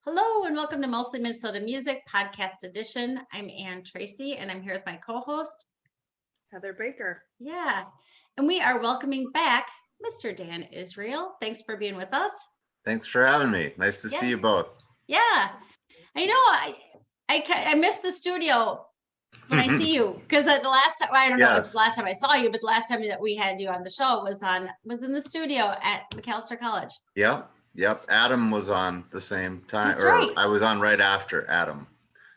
Hello and welcome to Mostly Minnesota Music Podcast Edition. I'm Ann Tracy and I'm here with my co-host, Heather Baker. Yeah, and we are welcoming back Mr. Dan Israel. Thanks for being with us. Thanks for having me. Nice to see you both. Yeah, I know I missed the studio when I see you because the last time I don't know if it's the last time I saw you, but the last time that we had you on the show was in the studio at McAllister College. Yep. Adam was on the same time. That's right. I was on right after Adam.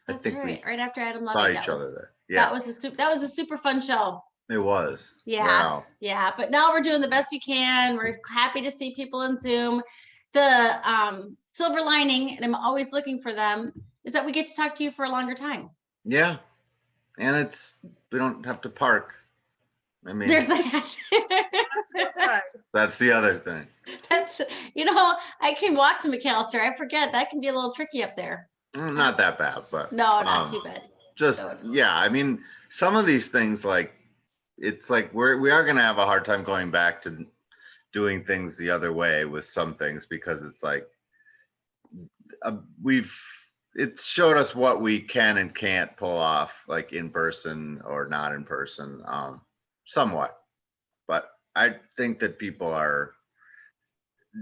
That's right. Right after Adam saw Loving. each other there. Yeah. That was a super fun show. It was. Yeah. Wow. Yeah. But now we're doing the best we can. We're happy to see people in Zoom. The silver lining, and I'm always looking for them, is that we get to talk to you for a longer time. Yeah. And we don't have to park. I mean, there's that. That's the other thing. That's, I can walk to McAllister. I forget that can be a little tricky up there. Not that bad, but no, not too bad. Yeah. I mean, some of these things, it's like we are going to have a hard time going back to doing things the other way with some things, because it's like it's showed us what we can and can't pull off, like in person or not in person, somewhat. But I think that people are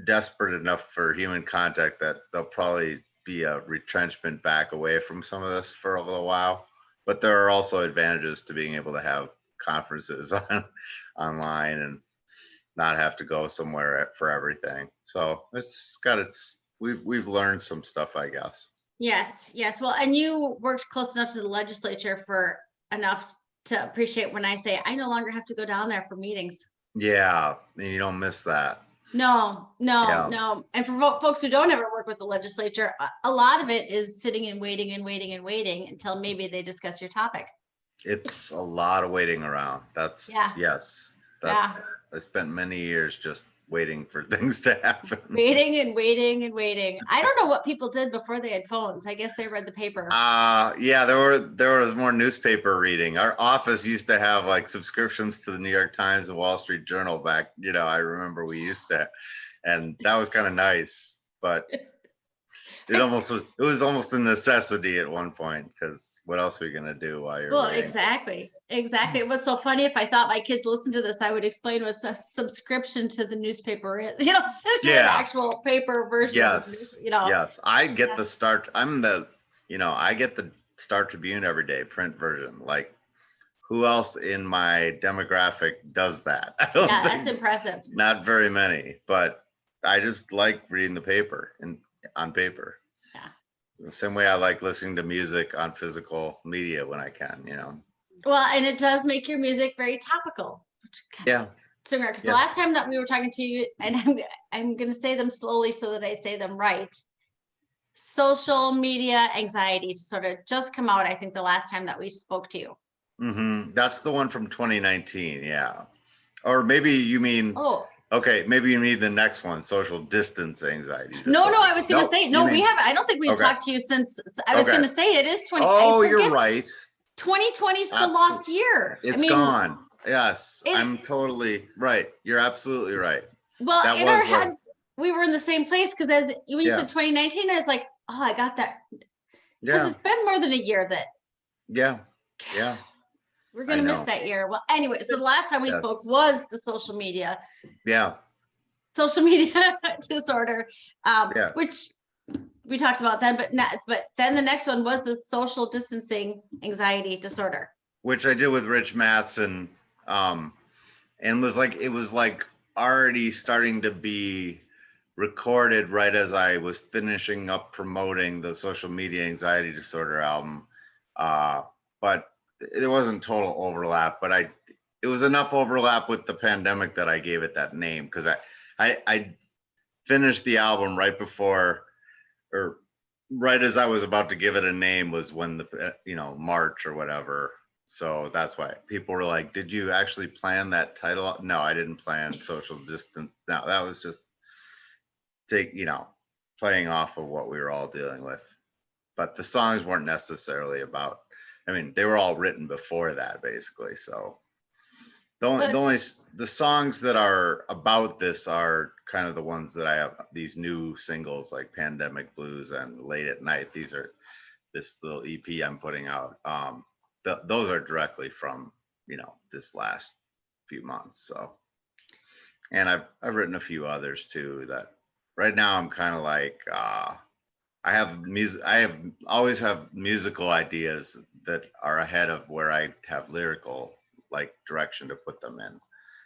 desperate enough for human contact that there'll probably be a retrenchment back away from some of this for a little while. But there are also advantages to being able to have conferences online and not have to go somewhere for everything. So we've learned some stuff, I guess. Yes. Well, and you worked close enough to the legislature for enough to appreciate when I say I no longer have to go down there for meetings. Yeah, and you don't miss that. No. And for folks who don't ever work with the legislature, a lot of it is sitting and waiting until maybe they discuss your topic. It's a lot of waiting around. Yes. I spent many years just waiting for things to happen. Waiting. I don't know what people did before they had phones. I guess they read the paper. Yeah, there was more newspaper reading. Our office used to have like subscriptions to the New York Times and Wall Street Journal back, I remember we used to, and that was kind of nice, but it was almost a necessity at one point, because what else are we gonna do while you're waiting? Exactly. It was so funny. If I thought my kids listened to this, I would explain what a subscription to the newspaper is. An actual paper version. Yes, I get the Star. I get the Star Tribune every day, print version. Like, who else in my demographic does that? That's impressive. Not very many, but I just like reading the paper on paper. The same way I like listening to music on physical media when I can, Well, and it does make your music very topical. Because the last time that we were talking to you, and I'm going to say them slowly so that I say them right. Social media anxiety sort of just come out, I think, the last time that we spoke to you. Mm-hmm. That's the one from 2019, yeah. Or maybe you mean... Okay, maybe you need the next one, social distance anxiety. No, I was going to say, we haven't. I don't think we've talked to you since, I was going to say it is 20. Oh, you're right. 2020 is the lost year. It's gone. Yes, I'm totally right. You're absolutely right. Well, in our heads, we were in the same place, because when you said 2019, I was like, oh, I got that. Because it's been more than a year that. Yeah. We're going to miss that year. Well, anyway, so the last time we spoke was the social media. Yeah. Social media disorder, which we talked about then, but then the next one was the social distancing anxiety disorder. Which I did with Rich Mattson, and it was like already starting to be recorded right as I was finishing up promoting the social media anxiety disorder album. But there wasn't total overlap, but it was enough overlap with the pandemic that I gave it that name, because I finished the album right before, or right as I was about to give it a name was when the March or whatever. So that's why people were like, "Did you actually plan that title?" No, I didn't plan social distance. No, that was just playing off of what we were all dealing with. But the songs weren't necessarily about. I mean, they were all written before that, basically. So The songs that are about this are kind of the ones that I have, these new singles like Pandemic Blues and Late at Night. These are this little EP I'm putting out. Those are directly from, this last few months. So, and I've written a few others too that right now I'm kind of like, always have musical ideas that are ahead of where I have lyrical like direction to put them in.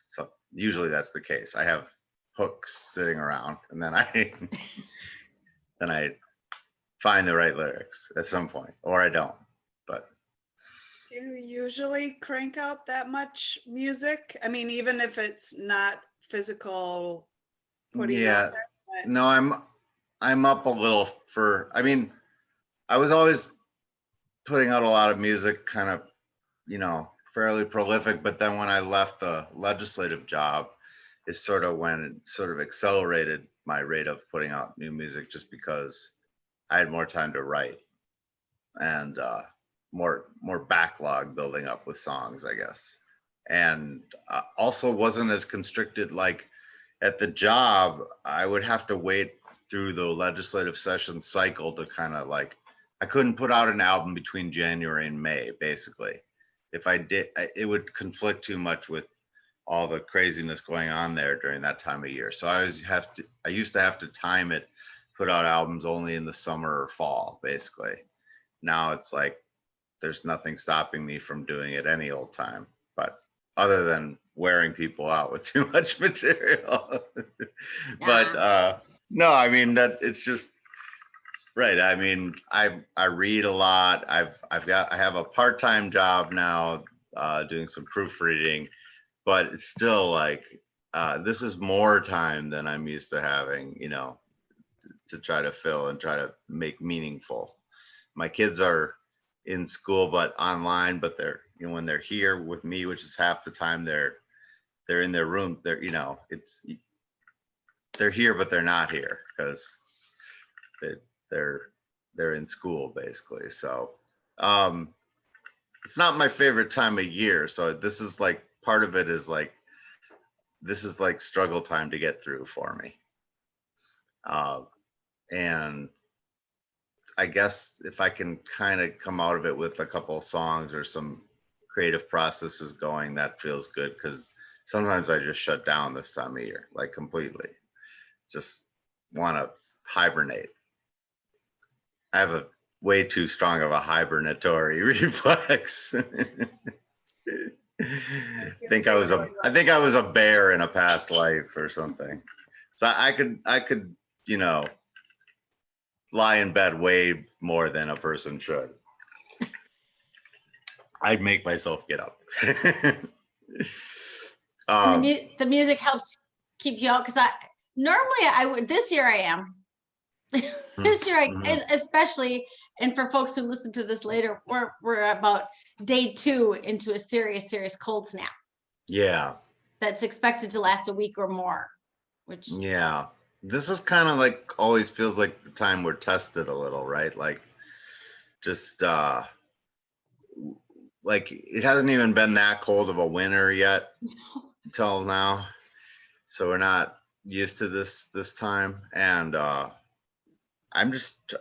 So usually that's the case. I have hooks sitting around and then I find the right lyrics at some point, or I don't. But Do you usually crank out that much music? I mean, even if it's not physical putting out there, but no, I'm up a little I was always putting out a lot of music, kind of, fairly prolific, but then when I left the legislative job is sort of when it sort of accelerated my rate of putting out new music, just because I had more time to write and more backlog building up with songs, I guess. And also wasn't as constricted. Like at the job, I would have to wait through the legislative session cycle to kind of like, I couldn't put out an album between January and May, basically. If I did, it would conflict too much with all the craziness going on there during that time of year. So I used to have to time it, put out albums only in the summer or fall, basically. Now it's like, there's nothing stopping me from doing it any old time, but other than wearing people out with too much material. But no, I mean, that it's just right. I mean, I read a lot. I have a part-time job now, doing some proofreading, but it's still like, this is more time than I'm used to having, to try to fill and try to make meaningful. My kids are in school, but online, but they're, when they're here with me, which is half the time, they're in their room. They're here, but they're not here because they're in school basically. So it's not my favorite time of year. So this is like, part of it is like, this is like struggle time to get through for me. And I guess if I can kind of come out of it with a couple of songs or some creative processes going, that feels good, because sometimes I just shut down this time of year, like completely. Just want to hibernate. I have a way too strong of a hibernatory reflex. I think I was a bear in a past life or something. So I could, lie in bed way more than a person should. I'd make myself get up. The music helps keep you out, because normally I would. This year I am. This year especially, and for folks who listen to this later, we're about day 2 into a serious cold snap. Yeah. That's expected to last a week or more. Which this is kind of like, always feels like the time we're tested a little, right? Like, just like it hasn't even been that cold of a winter yet until now, so we're not used to this time. And I'm just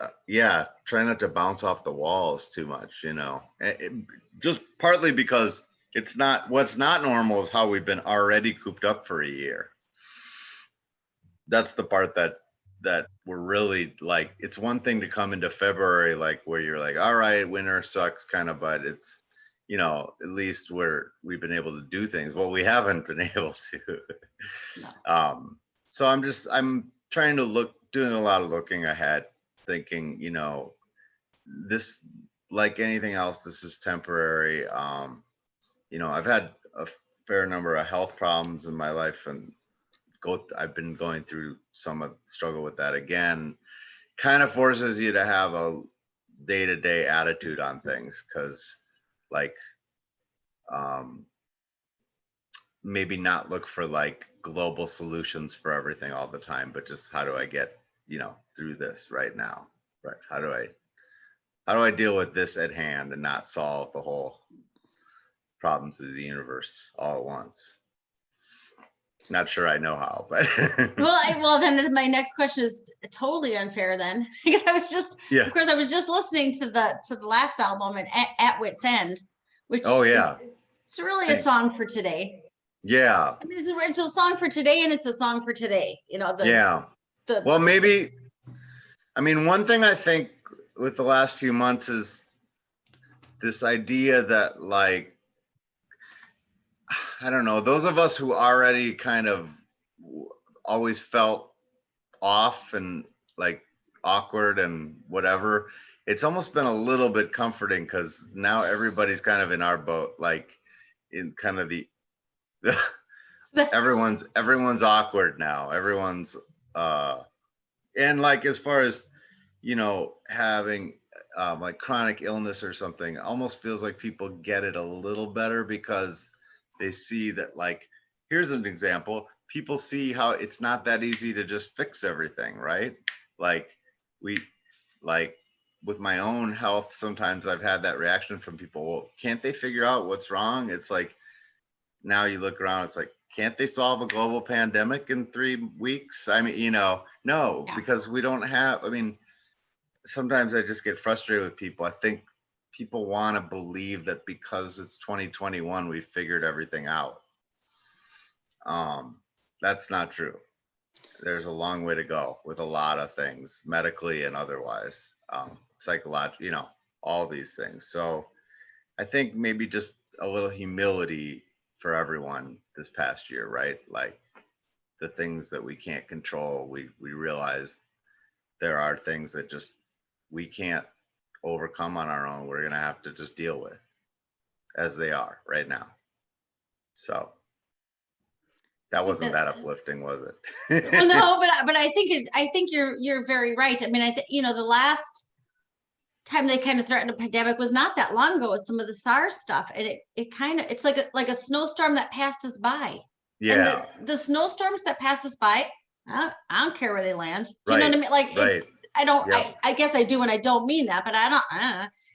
trying not to bounce off the walls too much, just partly because what's not normal is how we've been already cooped up for a year. That's the part that we're really like, it's one thing to come into February, like where you're like, all right, winter sucks kind of, but it's, at least we've been able to do things. Well, we haven't been able to. No. So I'm trying to doing a lot of looking ahead, thinking, this, like anything else, this is temporary. I've had a fair number of health problems in my life, and I've been going through some struggle with that again. Kind of forces you to have a day-to-day attitude on things, because like maybe not look for like global solutions for everything all the time, but just how do I get through this right now, right? How do I deal with this at hand and not solve the whole problems of the universe all at once. Not sure I know how, but well, then my next question is totally unfair then, because I was just, of course, I was just listening to the last album and at Wit's End, which it's really a song for today. Yeah. I mean, it's a song for today, and it's a song for today. You know, well, maybe, I mean, one thing I think with the last few months is this idea that, like, I don't know, those of us who already kind of always felt off and like awkward and whatever, it's almost been a little bit comforting because now everybody's kind of in our boat, like in kind of the everyone's awkward now. Everyone's and like as far as, you know, having like chronic illness or something, almost feels like people get it a little better because they see that, like, here's an example. People see how it's not that easy to just fix everything, right? Like with my own health, sometimes I've had that reaction from people. Well, can't they figure out what's wrong? It's like, now you look around, it's like, can't they solve a global pandemic in 3 weeks? I mean, you know, no, because we don't have, I mean, sometimes I just get frustrated with people. I think people want to believe that because it's 2021, we figured everything out. That's not true. There's a long way to go with a lot of things, medically and otherwise, psychologically, you know, all these things. So I think maybe just a little humility for everyone this past year, right? Like the things that we can't control, we realize there are things that just we can't overcome on our own. We're gonna have to just deal with as they are right now. So that wasn't that uplifting, was it? Well, no, but I think you're very right. I mean, I think, you know, the last time they kind of threatened a pandemic was not that long ago with some of the SARS stuff, and it kind of, it's like a snowstorm that passed us by. Yeah. And the snowstorms that pass us by, I don't care where they land. Do you know what I mean? Like it's, I don't. I guess I do, and I don't mean that, but I don't.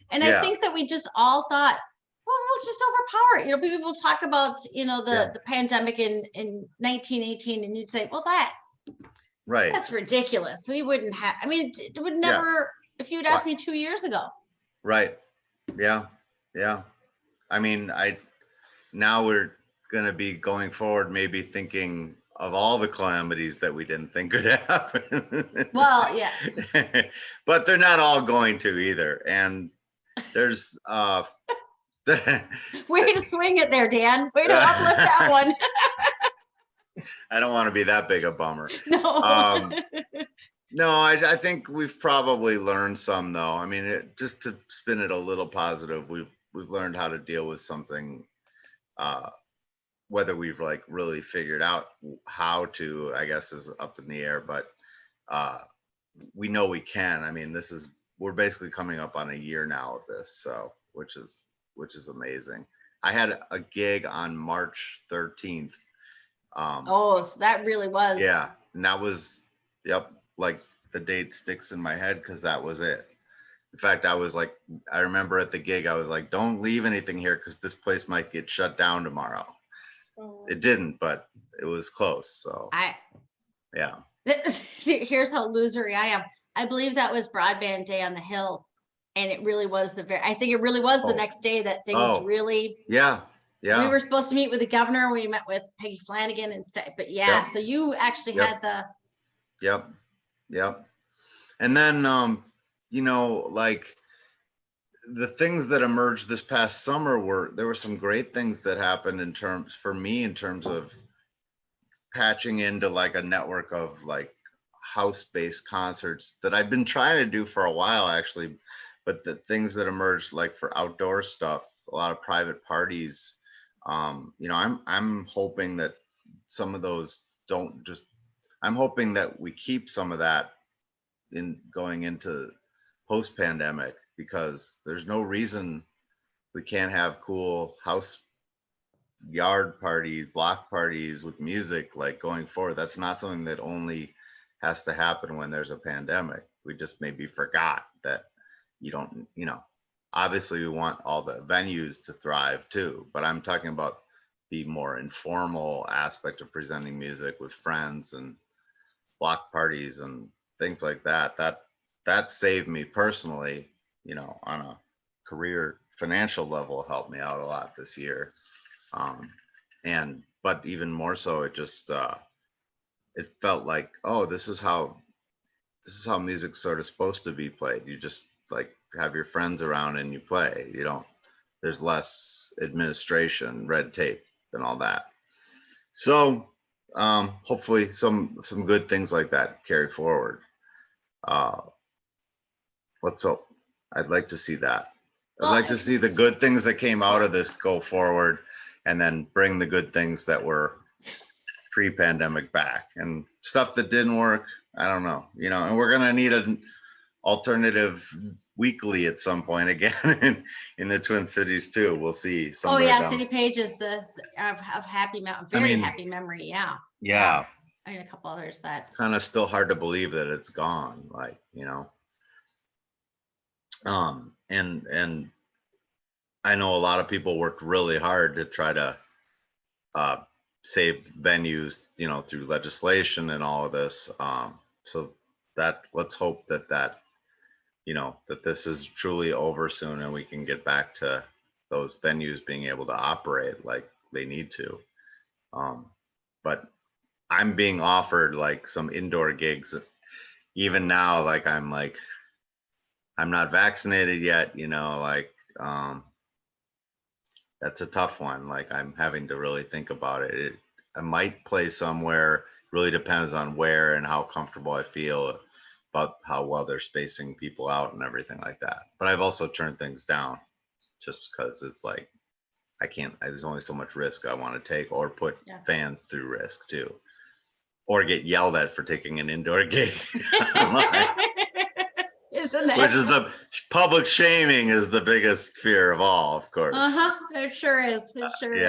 And I think that we just all thought, well, we'll just overpower it. You know, people talk about, you know, the pandemic in 1918, and you'd say, well, that's ridiculous. We wouldn't have. I mean, it would never. If you'd asked me 2 years ago. Right. Yeah. Yeah. I mean, now we're gonna be going forward, maybe thinking of all the calamities that we didn't think could happen. Well, yeah. But they're not all going to either. And there's way to swing it there, Dan. Way to uplift that one. I don't want to be that big a bummer. No. No, I think we've probably learned some, though. I mean, just to spin it a little positive, we've learned how to deal with something. Whether we've like really figured out how to, I guess, is up in the air. But we know we can. I mean, we're basically coming up on a year now of this, so which is amazing. I had a gig on March 13th. So that really was. Yeah, and that was, like the date sticks in my head because that was it. In fact, I was like, I remember at the gig, I was like, don't leave anything here because this place might get shut down tomorrow. It didn't, but it was close. So here's how losery I am. I believe that was Broadband Day on the Hill, and it really was I think it really was the next day that things really. Yeah. We were supposed to meet with the governor. We met with Peggy Flanagan instead, but so you actually had the. Yep. And then, you know, like the things that emerged this past summer there were some great things that happened in terms of patching into like a network of like house-based concerts that I've been trying to do for a while, actually, but the things that emerged like for outdoor stuff, a lot of private parties. You know, I'm hoping that some of those I'm hoping that we keep some of that in going into post-pandemic, because there's no reason we can't have cool house yard parties, block parties with music like going forward. That's not something that only has to happen when there's a pandemic. We just maybe forgot that you don't, you know, obviously we want all the venues to thrive too, but I'm talking about the more informal aspect of presenting music with friends and block parties and things like that. That saved me personally, you know, on a career financial level, helped me out a lot this year. But even more so, it just it felt like, oh, this is how music's sort of supposed to be played. You just like have your friends around and you play. You don't, there's less administration, red tape, and all that. So hopefully some good things like that carry forward. Let's hope. I'd like to see that. I'd like to see the good things that came out of this go forward, and then bring the good things that were pre-pandemic back, and stuff that didn't work, I don't know, you know. And we're gonna need an alternative weekly at some point again in the Twin Cities too. We'll see. Oh yeah, City Page is the of happy, very happy memory. Yeah. Yeah. And a couple others that kind of still hard to believe that it's gone, like, you know. And I know a lot of people worked really hard to try to save venues, you know, through legislation and all of this. So that, let's hope that you know, that this is truly over soon and we can get back to those venues being able to operate like they need to. But I'm being offered like some indoor gigs even now. Like I'm not vaccinated yet, you know, like that's a tough one. Like I'm having to really think about it. I might play somewhere, really depends on where and how comfortable I feel about how well they're spacing people out and everything like that. But I've also turned things down just because it's like, I can't, there's only so much risk I want to take, or put fans through risk too, or get yelled at for taking an indoor gig. Isn't that? Which is the public shaming is the biggest fear of all, of course. It sure is. It sure is.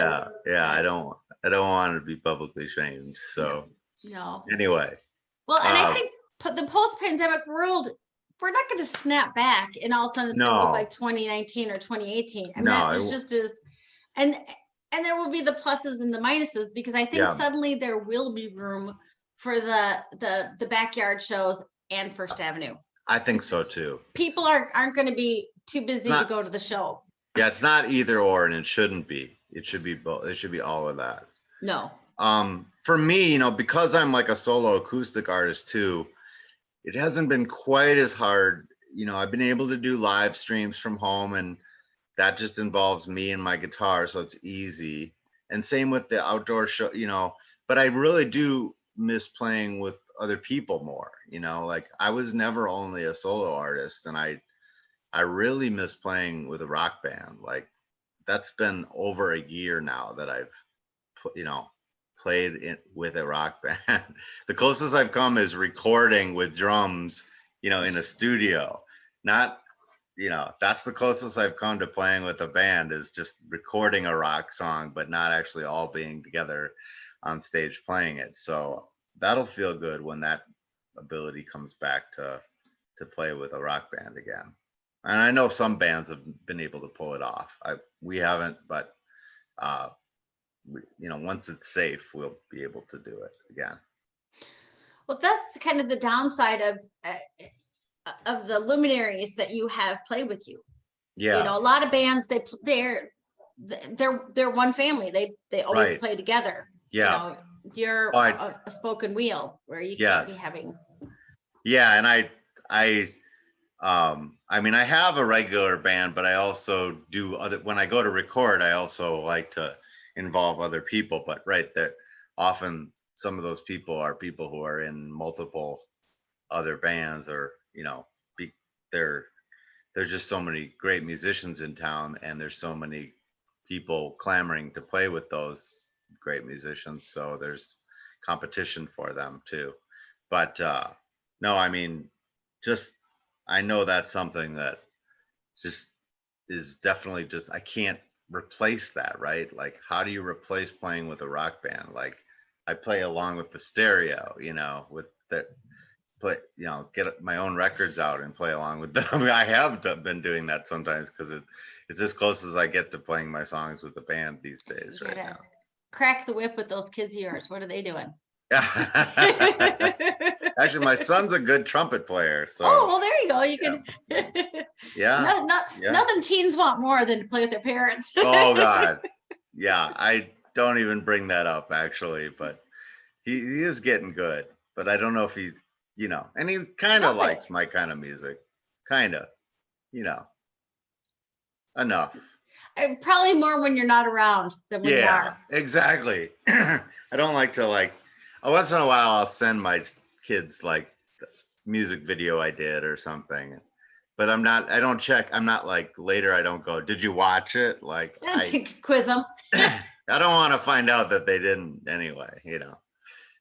Yeah. I don't want to be publicly shamed. So no. Anyway. Well, and I think the post-pandemic world, we're not going to snap back and all of a sudden it's going to look like 2019 or 2018. I mean, that just is, and there will be the pluses and the minuses, because I think suddenly there will be room for the backyard shows and First Avenue. I think so too. People aren't going to be too busy to go to the show. Yeah, it's not either or, and it shouldn't be. It should be both. It should be all of that. No. For me, you know, because I'm like a solo acoustic artist too, it hasn't been quite as hard. You know, I've been able to do live streams from home, and that just involves me and my guitar, so it's easy. And same with the outdoor show, you know, but I really do miss playing with other people more, you know. Like I was never only a solo artist, and I really miss playing with a rock band. Like that's been over a year now that I've played with a rock band. The closest I've come is recording with drums, you know, in a studio. Not, you know, that's the closest I've come to playing with a band, is just recording a rock song, but not actually all being together on stage playing it. So that'll feel good when that ability comes back to play with a rock band again. And I know some bands have been able to pull it off. We haven't, but you know, once it's safe, we'll be able to do it again. Well, that's kind of the downside of the luminaries that you have play with you. Yeah. You know, a lot of bands, they're one family. They always play together. Yeah. You know, you're a spoken wheel where you can't be having. Yeah, and I mean, I have a regular band, but I also do when I go to record, I also like to involve other people. But that often some of those people are people who are in multiple other bands, or, you know, there's just so many great musicians in town, and there's so many people clamoring to play with those great musicians. So there's competition for them too. But no, I mean, I know that's something that just is definitely I can't replace that, right? Like, how do you replace playing with a rock band? Like, I play along with the stereo, you know, play, get my own records out and play along with them. I mean, I have been doing that sometimes because it's as close as I get to playing my songs with the band these days right now. Crack the whip with those kids of yours. What are they doing? Actually, my son's a good trumpet player. So. Oh, well, there you go. You can. Yeah. Nothing teens want more than to play with their parents. Oh God. Yeah, I don't even bring that up actually, but he is getting good. But I don't know if he, and he kind of likes my kind of music, kind of, enough. Probably more when you're not around than when you are. Exactly. I don't like to once in a while I'll send my kids like the music video I did or something, but I don't check. I'm not like later. I don't go, did you watch it? Like quiz them. I don't want to find out that they didn't anyway,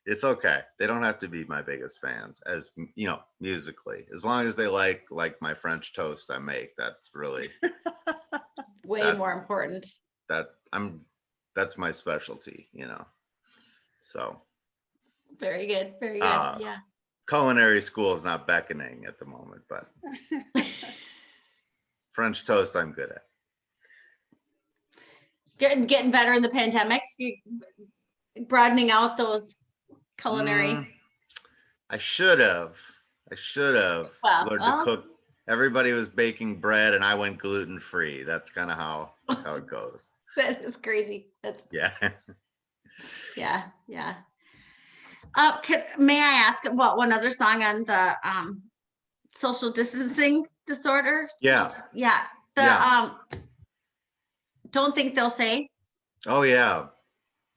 It's okay. They don't have to be my biggest fans as musically, as long as they like my French toast I make. That's really way more important. That's my specialty, So very good. Very good. Yeah. Culinary school is not beckoning at the moment, but French toast I'm good at. Getting better in the pandemic, broadening out those culinary. I should have learned to cook. Everybody was baking bread and I went gluten-free. That's kind of how it goes. That is crazy. Yeah. Yeah. May I ask about one other song on the social distancing disorder? Yeah. Don't think they'll say. Oh yeah.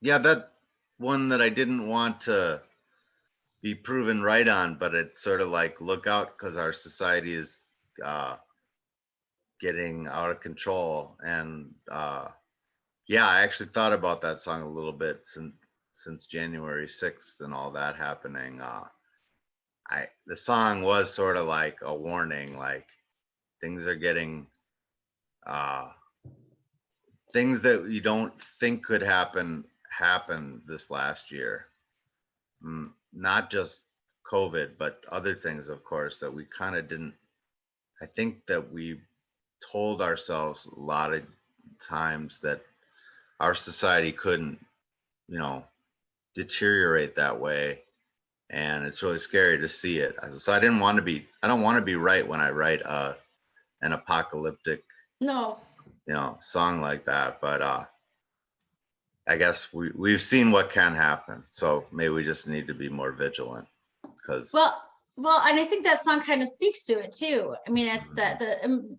Yeah, that one that I didn't want to be proven right on, but it's sort of like, look out because our society is getting out of control. And I actually thought about that song a little bit since January 6th and all that happening. The song was sort of like a warning, like things are getting things that you don't think could happen this last year. Not just COVID, but other things, of course, that we kind of didn't. I think that we told ourselves a lot of times that our society couldn't, deteriorate that way. And it's really scary to see it. So I don't want to be right when I write an apocalyptic song like that. But I guess we've seen what can happen. So maybe we just need to be more vigilant because. Well, and I think that song kind of speaks to it too. I mean, it's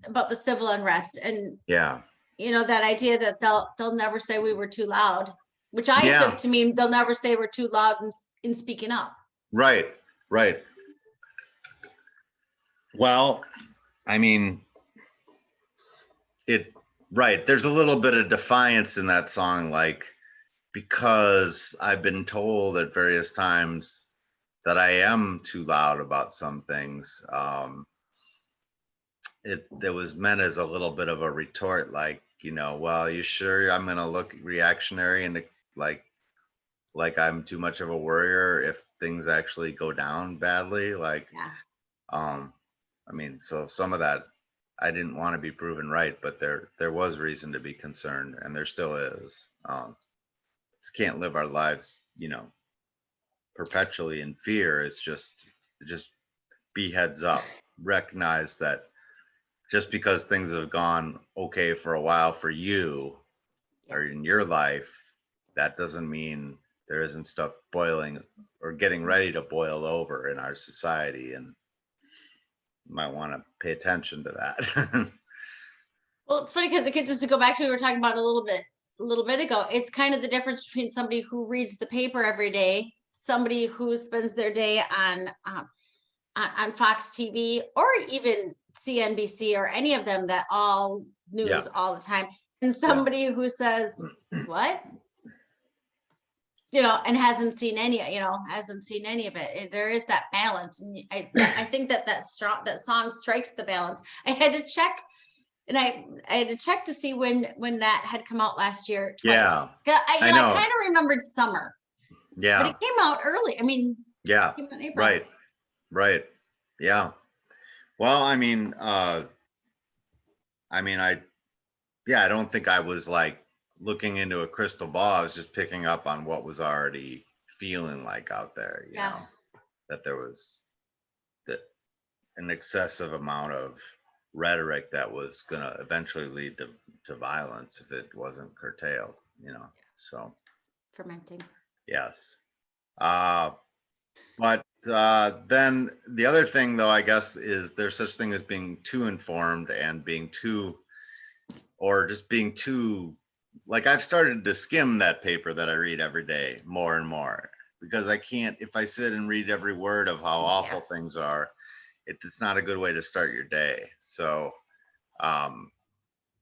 about the civil unrest and that idea that they'll never say we were too loud, which I took to mean they'll never say we're too loud in speaking up. Right. Well, I mean, there's a little bit of defiance in that song, like, because I've been told at various times that I am too loud about some things. It was meant as a little bit of a retort, like, well, you sure I'm gonna look reactionary and like I'm too much of a worrier if things actually go down badly? I mean, so some of that I didn't want to be proven right, but there was reason to be concerned, and there still is. Can't live our lives, perpetually in fear. It's just be heads up, recognize that just because things have gone okay for a while for you or in your life, that doesn't mean there isn't stuff boiling or getting ready to boil over in our society, and you might want to pay attention to that. Well, it's funny because just to go back to what we were talking about a little bit ago, it's kind of the difference between somebody who reads the paper every day, somebody who spends their day on Fox TV or even CNBC or any of them that all news all the time, and somebody who says what, and hasn't seen any of it. There is that balance, and I think that song strikes the balance. I had to check. And I had to check to see when that had come out last year twice. I know. I kind of remembered summer. But it came out early. I mean, it came out in April. Right. Right. Yeah. Well, I mean, I don't think I was like looking into a crystal ball. I was just picking up on what was already feeling like out there, you Yeah. know, that there was that an excessive amount of rhetoric that was going to eventually lead to violence if it wasn't curtailed, you know. So, Fermenting. yes. But then the other thing, though, I guess, is there's such thing as being too informed and being too, or just being too, like I've started to skim that paper that I read every day more and more because I can't, if I sit and read every word of how awful things are, it's not a good way to start your day. So um,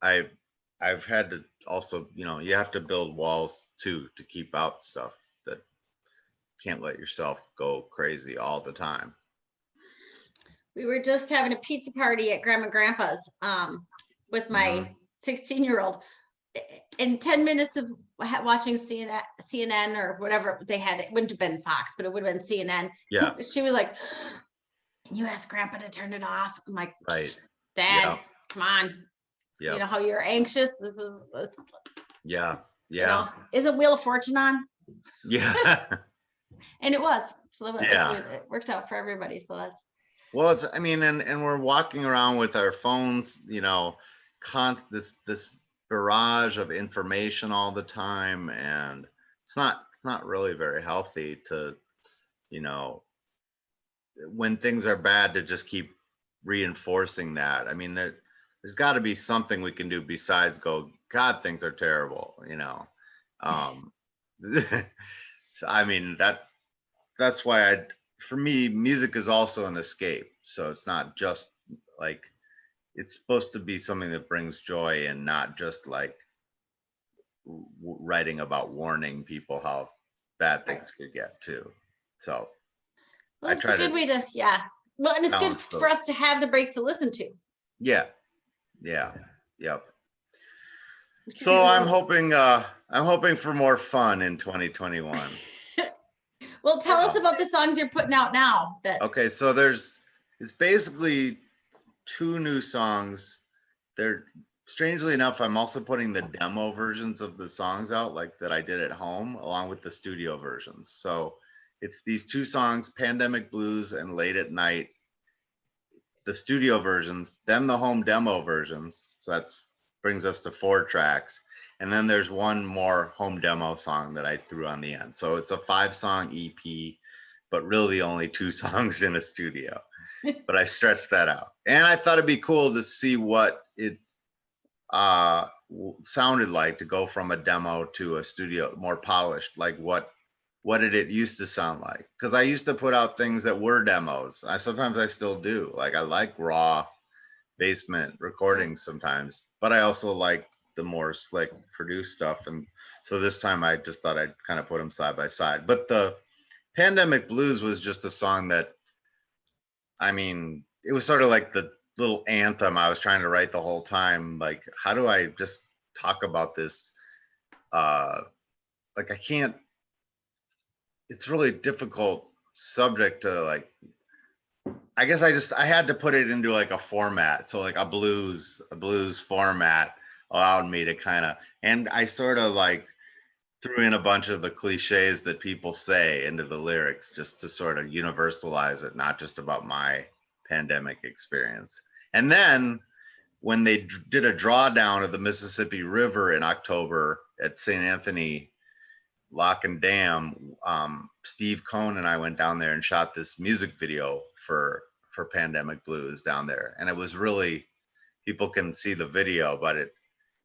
I've had to also, you know, you have to build walls too to keep out stuff that can't let yourself go crazy all the time. We were just having a pizza party at Grandma and Grandpa's with my 16-year-old. In 10 minutes of watching CNN or whatever they had, it wouldn't have been Fox, but it would have been CNN. Yeah. She was like, "Can you ask Grandpa to turn it off?" I'm like, Right. Dad, come on. Yeah. You know how you're anxious. This. Yeah. You know, isn't Wheel of Fortune on? Yeah. And it was. So Yeah. it worked out for everybody. So that's. Well, it's, I mean, and we're walking around with our phones, you know, this barrage of information all the time, and it's not really very healthy to, you know, when things are bad to just keep reinforcing that. I mean, there's got to be something we can do besides go, God, things are terrible, you know. So, I mean, that's why for me, music is also an escape. So it's not just like, it's supposed to be something that brings joy and not just like writing about warning people how bad things could get too. So well, it's a good way to, well, and it's good for us to have the break to listen to. Yeah. Yep. So I'm hoping for more fun in 2021. Well, tell us about the songs you're putting out now. Okay, so it's basically 2 new songs. They're, strangely enough, I'm also putting the demo versions of the songs out, like that I did at home, along with the studio versions. So it's these 2 songs, Pandemic Blues and Late at Night, the studio versions, then the home demo versions. So that brings us to 4 tracks. And then there's one more home demo song that I threw on the end. So it's a 5-song EP, but really only 2 songs in a studio. But I stretched that out. And I thought it'd be cool to see what it sounded like to go from a demo to a studio, more polished. Like what did it used to sound like? Because I used to put out things that were demos. Sometimes I still do. Like I like raw basement recordings sometimes, but I also like the more slick produced stuff. And so this time I just thought I'd kind of put them side by side. But the Pandemic Blues was just a song that, I mean, it was sort of like the little anthem I was trying to write the whole time. Like, how do I just talk about this? Like I can't, it's really difficult subject to like, I guess I had to put it into like a format. So like a blues format allowed me to kind of, and I sort of like threw in a bunch of the cliches that people say into the lyrics just to sort of universalize it, not just about my pandemic experience. And then when they did a drawdown of the Mississippi River in October at St. Anthony Lock and Dam, Steve Cohn and I went down there and shot this music video for Pandemic Blues down there. And it was really, people can see the video, but it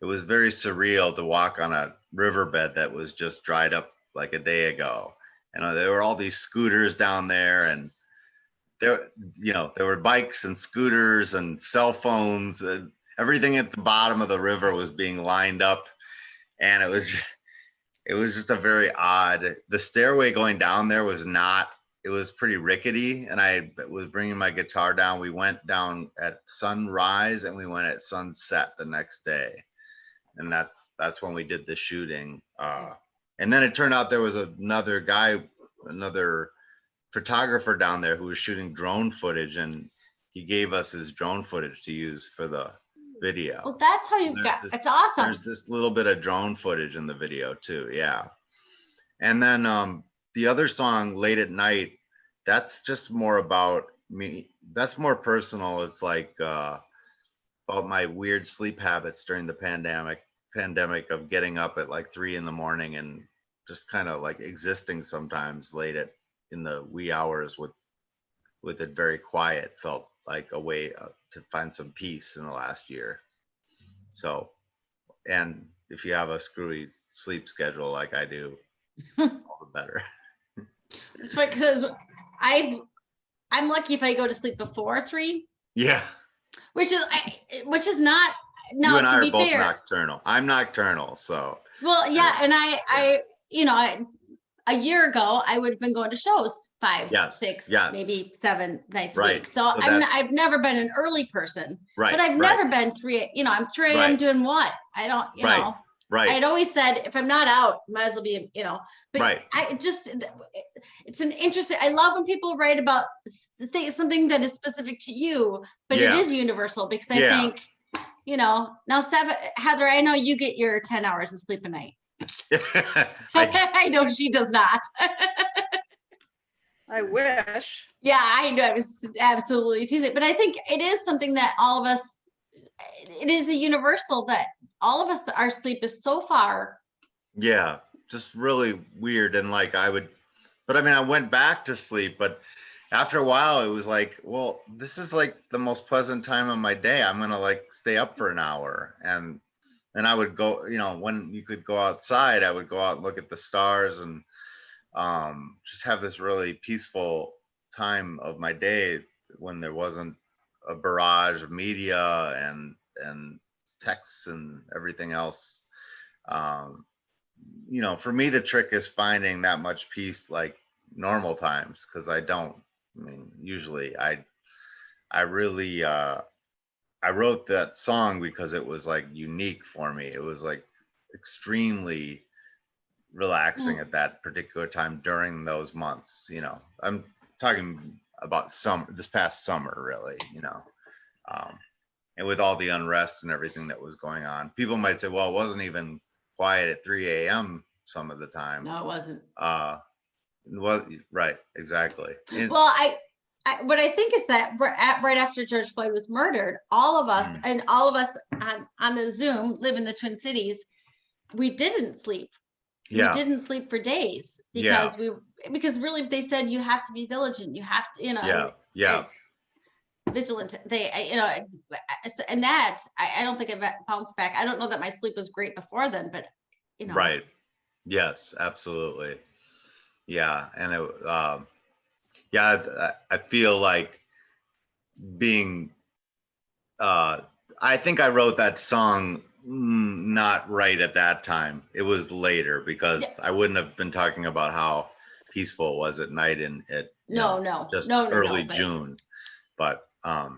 was very surreal to walk on a riverbed that was just dried up like a day ago. And there were all these scooters down there, and there were bikes and scooters and cell phones, and everything at the bottom of the river was being lined up. And it was just a very odd, the stairway going down there was not, it was pretty rickety, and I was bringing my guitar down. We went down at sunrise and we went at sunset the next day. And that's when we did the shooting. And then it turned out there was another photographer down there who was shooting drone footage, and he gave us his drone footage to use for the video. Well, that's how you've got, it's awesome. There's this little bit of drone footage in the video too. Yeah. And then the other song, Late at Night, that's just more about me. That's more personal. It's like about my weird sleep habits during the pandemic of getting up at like 3 a.m. and just kind of like existing sometimes late in the wee hours with it very quiet. Felt like a way to find some peace in the last year. So, and if you have a screwy sleep schedule like I do, all the better. It's funny because I'm lucky if I go to sleep before 3. Yeah. Which is not, no, You and I to are be both fair. nocturnal. I'm nocturnal, so. Well, yeah, and I a year ago I would have been going to shows 5, 6, maybe 7 nights a week. So I've never been an early person, but I've never been 3. I'm 3 a.m. doing what? I don't, know. Right. I'd always said if I'm not out, might as well be, but it's an interesting, I love when people write about something that is specific to you, but it is universal because I think, now Heather, I know you get your 10 hours of sleep a night. I know she does not. I wish. Yeah, I know. I was absolutely teasing, but I think it is something that all of us, it is a universal that all of us, our sleep is so far. Yeah, just really weird. And like I went back to sleep, but after a while it was like, well, this is like the most pleasant time of my day. I'm going to like stay up for an hour. And I would go, when you could go outside, I would go out and look at the stars and just have this really peaceful time of my day when there wasn't a barrage of media and texts and everything else. For me, the trick is finding that much peace like normal times, because usually I really I wrote that song because it was like unique for me. It was like extremely relaxing at that particular time during those months. I'm talking about this past summer, really, and with all the unrest and everything that was going on. People might say, well, it wasn't even quiet at 3 a.m. some of the time. No, it wasn't. Well, right, exactly. Well, what I think is that right after George Floyd was murdered, all of us on the Zoom live in the Twin Cities. We didn't sleep. Yeah. We didn't sleep for days because because really they said you have to be vigilant. You have to, vigilant. And that I don't think I've bounced back. I don't know that my sleep was great before then, but Right. Yes, absolutely. Yeah. And I feel like being I think I wrote that song not right at that time. It was later, because I wouldn't have been talking about how peaceful it was at night early June. But I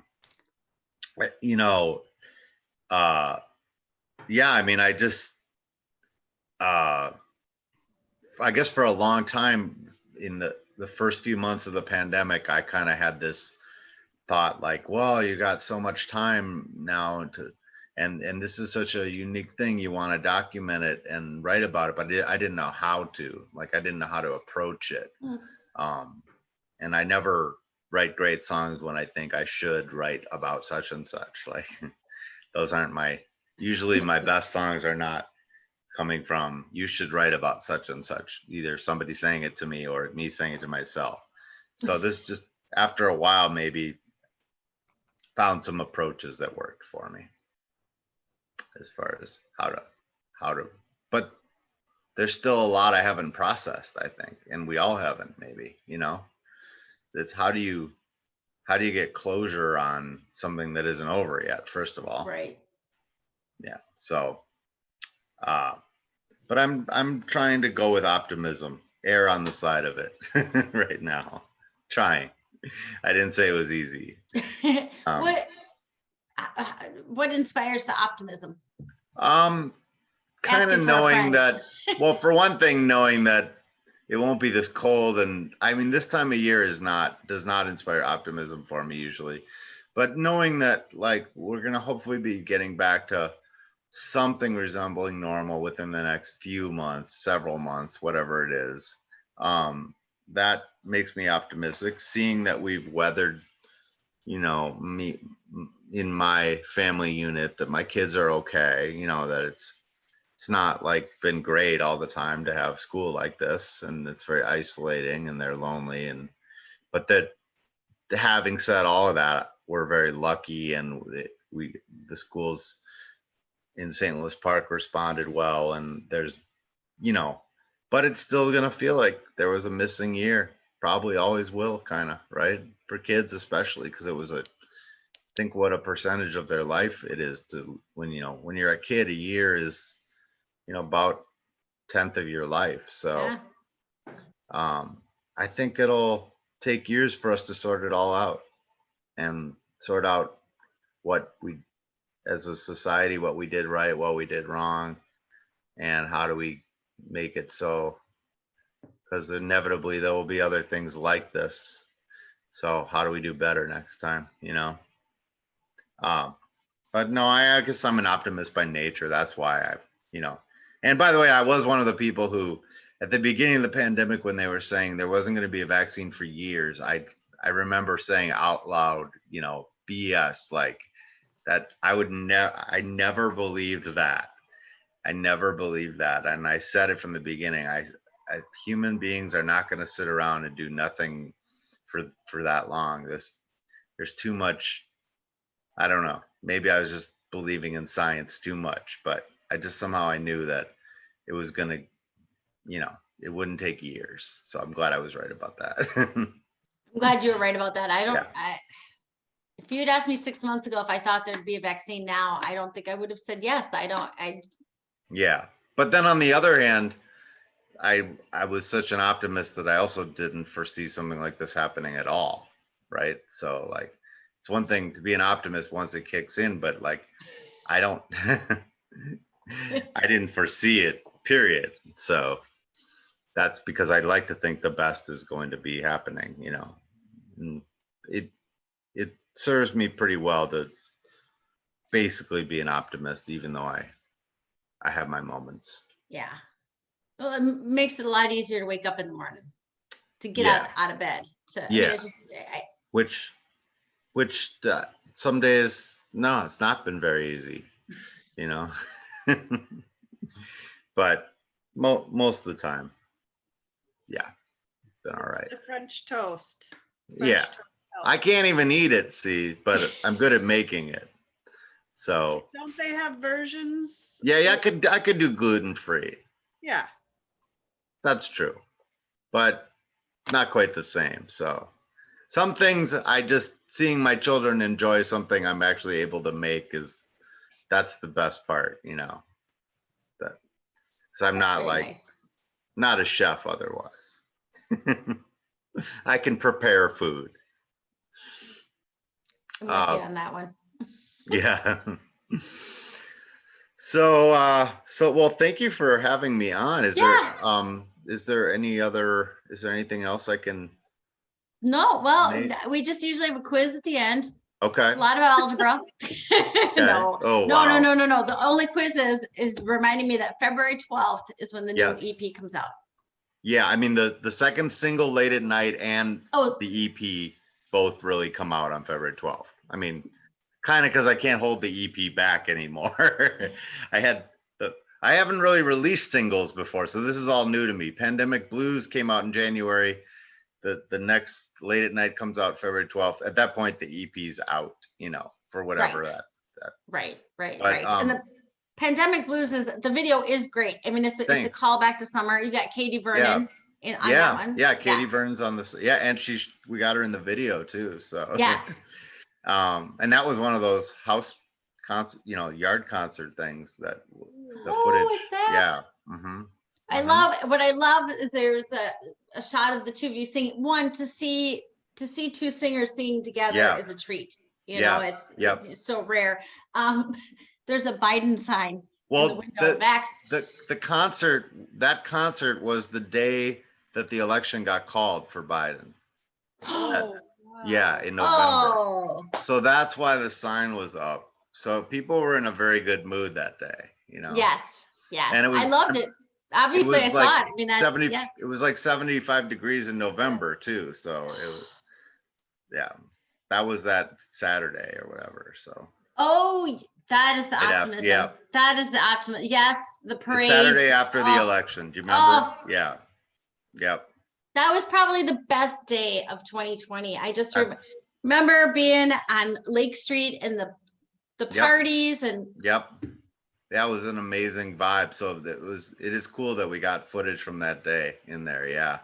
guess for a long time in the first few months of the pandemic, I kind of had this thought like, well, you got so much time now and this is such a unique thing, you want to document it and write about it, but I didn't know how to. Like, I didn't know how to approach it. And I never write great songs when I think I should write about such and such. Like, those aren't usually my best songs are not coming from, you should write about such and such, either somebody saying it to me or me saying it to myself. So this just, after a while, maybe found some approaches that worked for me as far as how to, but there's still a lot I haven't processed, I think, and we all haven't, maybe, it's how do you get closure on something that isn't over yet, first of all. Right. Yeah. So, but I'm trying to go with optimism, err on the side of it right now. Trying. I didn't say it was easy. What inspires the optimism? Kind of knowing that, well, for one thing, knowing that it won't be this cold. And I mean, this time of year does not inspire optimism for me usually, but knowing that like we're going to hopefully be getting back to something resembling normal within the next few months, several months, whatever it is, that makes me optimistic. Seeing that we've weathered, me in my family unit, that my kids are okay, that it's not like been great all the time to have school like this, and it's very isolating and they're lonely, but that having said all of that, we're very lucky, and the schools in St. Louis Park responded well, and there's, but it's still going to feel like there was a missing year, probably always will, kind of, right? For kids, especially, because it was think what a percentage of their life it is to when you're a kid, a year is, about 10th of your life. So, I think it'll take years for us to sort it all out and sort out what we, as a society, what we did right, what we did wrong, and how do we make it so, because inevitably there will be other things like this. So how do we do better next time, but no, I guess I'm an optimist by nature. That's why and by the way, I was one of the people who, at the beginning of the pandemic, when they were saying there wasn't going to be a vaccine for years, I remember saying out loud, BS, like that. I never believed that. I never believed that. And I said it from the beginning. Human beings are not going to sit around and do nothing for that long. There's too much. I don't know. Maybe I was just believing in science too much, but somehow I knew that it was going to, it wouldn't take years. So I'm glad I was right about that. I'm glad you were right about that. If you'd asked me 6 months ago if I thought there'd be a vaccine now, I don't think I would have said yes. Yeah. But then on the other hand, I was such an optimist that I also didn't foresee something like this happening at all. Right. So like, it's one thing to be an optimist once it kicks in, but like, I don't, I didn't foresee it, period. So that's because I'd like to think the best is going to be happening, and it serves me pretty well to basically be an optimist, even though I have my moments. Yeah. Well, it makes it a lot easier to wake up in the morning, to get out of bed. I mean, it's just, which some days, no, it's not been very easy, but most of the time, been all right. The French toast. Toast. I can't even eat it, see, but I'm good at making it. So don't they have versions? Yeah, I could do gluten-free. Yeah. That's true. But not quite the same. So some things seeing my children enjoy something I'm actually able to make that's the best part, that, because I'm not not a chef otherwise. I can prepare food. I'm with you on that one. Yeah. So well, thank you for having me on. Is there anything else I can? No, well, we just usually have a quiz at the end. Okay. A lot of algebra. Okay. No. Oh, wow. No. The only quiz is reminding me that February 12th is when the new EP comes out. Yeah, I mean the second single, Late at Night, and the EP both really come out on February 12th. I mean, kind of because I can't hold the EP back anymore. I haven't really released singles before, so this is all new to me. Pandemic Blues came out in January. The next Late at Night comes out February 12th. At that point, the EP's out, for whatever that. Right. And the Pandemic Blues the video is great. I mean, it's a callback to summer. You got Katie Vernon on that one. Yeah, Katie Vernon's on this. Yeah, and we got her in the video too. So and that was one of those house concert, yard concert things that the footage. Is that? Yeah. Mm-hmm. What I love is there's a shot of the two of you singing. One, to see two singers singing together is a treat. It's so rare. There's a Biden sign. Well, in the window back. The concert, that concert was the day that the election got called for Biden. Oh, Yeah, in November. Oh, So that's why the sign was up. So people were in a very good mood that day, you know. yes, yes. And it was, I loved it. Obviously, I was saw like it. I mean, that's 70, yeah. it was like 75 degrees in November too. So it was, yeah, that was that Saturday or whatever. So. Oh, that is the optimism. Yeah. That is the optimism. Yes, the The parade. Saturday after the election. Do you remember? Oh. Yeah. Yep. That was probably the best day of 2020. I just remember being on Lake Street and the parties and. Yep. That was an amazing vibe. So it is cool that we got footage from that day in there. Yeah.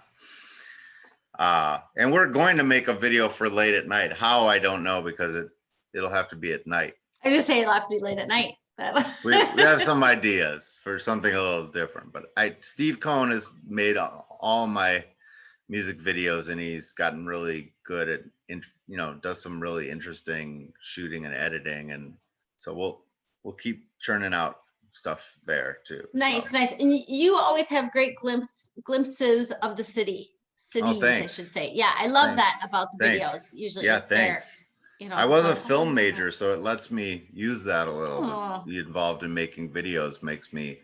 And we're going to make a video for late at night. How, I don't know, because it'll have to be at night. I just say it'll have to be late at night. we have some ideas for something a little different, but Steve Cohn has made all my music videos, and he's gotten really good at, does some really interesting shooting and editing, and so we'll keep churning out stuff there too. Nice. And you always have great glimpses of the cities, I should say. Yeah, I love that about the videos. Usually, yeah, thanks. I was a film major, so it lets me use that a little. Be involved in making videos makes me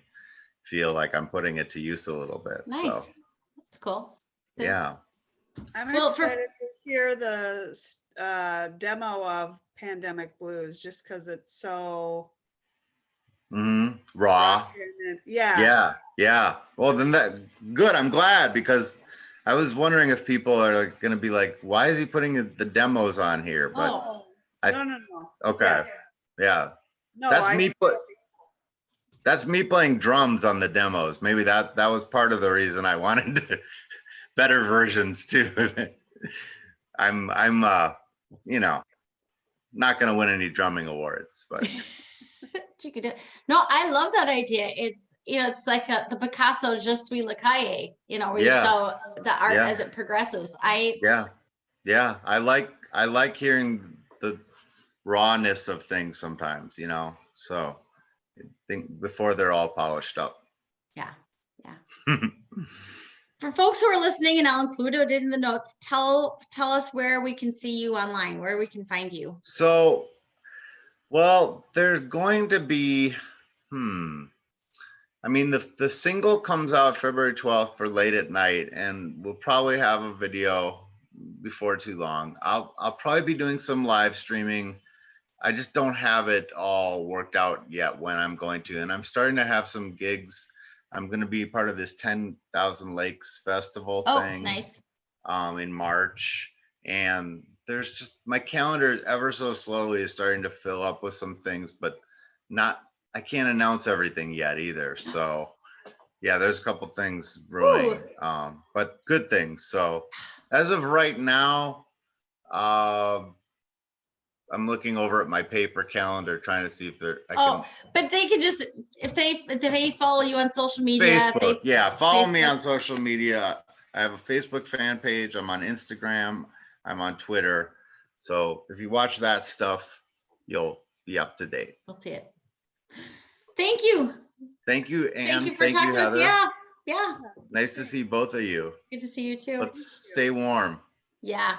feel like I'm putting it to use a little bit. Nice. So. That's cool. Yeah. I'm excited to hear the demo of Pandemic Blues, just because it's so raw. Yeah. Well, then good. I'm glad, because I was wondering if people are going to be like, why is he putting the demos on here? But no. Okay. Yeah. No, that's me playing drums on the demos. Maybe that was part of the reason I wanted better versions too. I'm not going to win any drumming awards, but you could do. No, I love that idea. It's like the Picasso Je suis le cahier, where you show the art as it progresses. I like hearing the rawness of things sometimes, so I think before they're all polished up. Yeah. For folks who are listening, and I'll include it in the notes, tell us where we can see you online, where we can find you. So, well, there's going to be, I mean, the single comes out February 12th for Late at Night, and we'll probably have a video before too long. I'll probably be doing some live streaming. I just don't have it all worked out yet when I'm going to, and I'm starting to have some gigs. I'm going to be part of this 10,000 Lakes Festival thing. Nice. In March, and there's just, my calendar ever so slowly is starting to fill up with some things, but I can't announce everything yet either. So yeah, there's a couple things brewing, but good things. So as of right now, I'm looking over at my paper calendar trying to see if but they could just, if they follow you on social media. Facebook, follow me on social media. I have a Facebook fan page. I'm on Instagram. I'm on Twitter. So if you watch that stuff, you'll be up to date. We'll see it. Thank you. Thank you, Ann. Thank you for talking to us. Yeah. Nice to see both of you. Good to see you too. Let's stay warm. Yeah.